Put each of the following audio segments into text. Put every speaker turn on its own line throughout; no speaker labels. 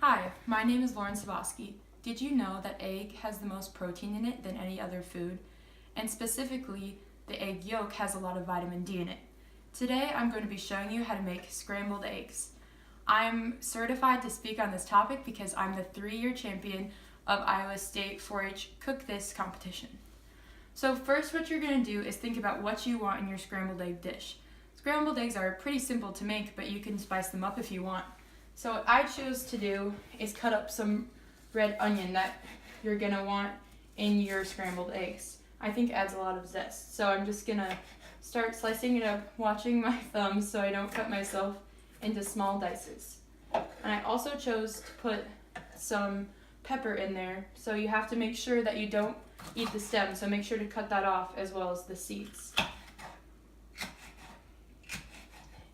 Hi, my name is Lauren Savosky. Did you know that egg has the most protein in it than any other food? And specifically, the egg yolk has a lot of vitamin D in it. Today, I'm going to be showing you how to make scrambled eggs. I'm certified to speak on this topic because I'm the 3-year champion of Iowa State 4-H Cook This competition. So first, what you're going to do is think about what you want in your scrambled egg dish. Scrambled eggs are pretty simple to make, but you can spice them up if you want. So what I chose to do is cut up some red onion that you're going to want in your scrambled eggs. I think it adds a lot of zest. So I'm just going to start slicing it up, watching my thumbs so I don't cut myself into small dices. And I also chose to put some pepper in there, so you have to make sure that you don't eat the stem, so make sure to cut that off as well as the seeds.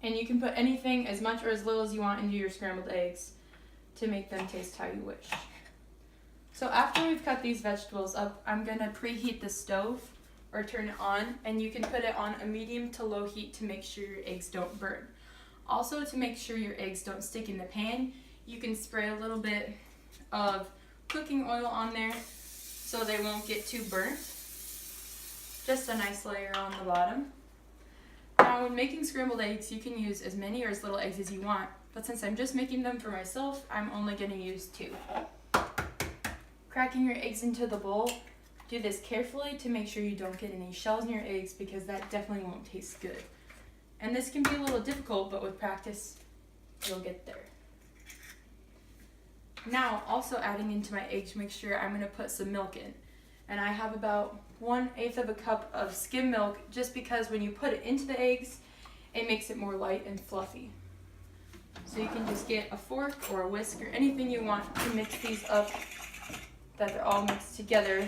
And you can put anything, as much or as little as you want, into your scrambled eggs to make them taste how you wish. So after we've cut these vegetables up, I'm going to preheat the stove or turn it on, and you can put it on a medium to low heat to make sure your eggs don't burn. Also, to make sure your eggs don't stick in the pan, you can spray a little bit of cooking oil on there so they won't get too burnt. Just a nice layer on the bottom. Now, when making scrambled eggs, you can use as many or as little eggs as you want, but since I'm just making them for myself, I'm only going to use 2. Cracking your eggs into the bowl, do this carefully to make sure you don't get any shells in your eggs because that definitely won't taste good. And this can be a little difficult, but with practice, you'll get there. Now, also adding into my eggs mixture, I'm going to put some milk in. And I have about 1/8 of a cup of skim milk, just because when you put it into the eggs, it makes it more light and fluffy. So you can just get a fork or a whisk or anything you want to mix these up, that they're all mixed together.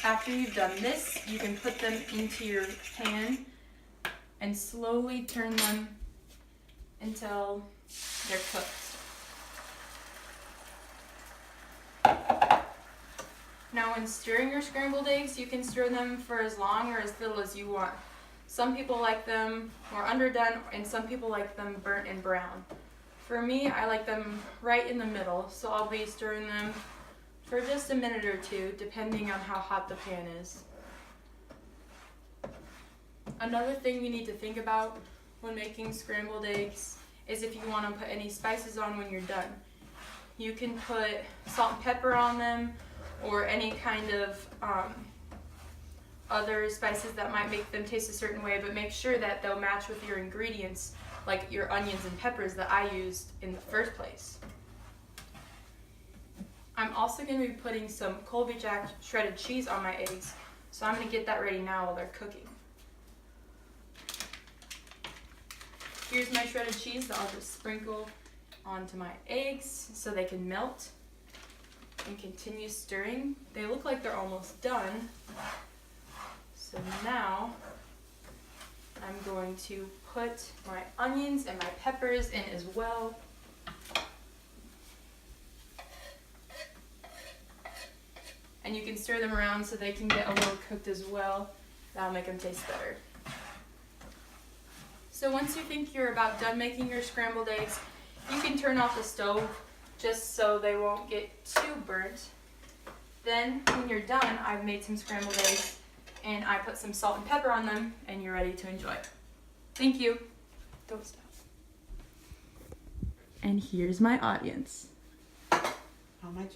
After you've done this, you can put them into your pan and slowly turn them until they're cooked. Now, when stirring your scrambled eggs, you can stir them for as long or as little as you want. Some people like them more underdone, and some people like them burnt and brown. For me, I like them right in the middle, so I'll be stirring them for just a minute or 2, depending on how hot the pan is. Another thing you need to think about when making scrambled eggs is if you want to put any spices on when you're done. You can put salt and pepper on them, or any kind of other spices that might make them taste a certain way, but make sure that they'll match with your ingredients, like your onions and peppers that I used in the first place. I'm also going to be putting some Colby Jack shredded cheese on my eggs, so I'm going to get that ready now while they're cooking. Here's my shredded cheese that I'll just sprinkle onto my eggs so they can melt. And continue stirring. They look like they're almost done. So now I'm going to put my onions and my peppers in as well. And you can stir them around so they can get a little cooked as well. That'll make them taste better. So once you think you're about done making your scrambled eggs, you can turn off the stove just so they won't get too burnt. Then, when you're done, I've made some scrambled eggs and I put some salt and pepper on them, and you're ready to enjoy. Thank you. Don't stop. And here's my audience.
How much?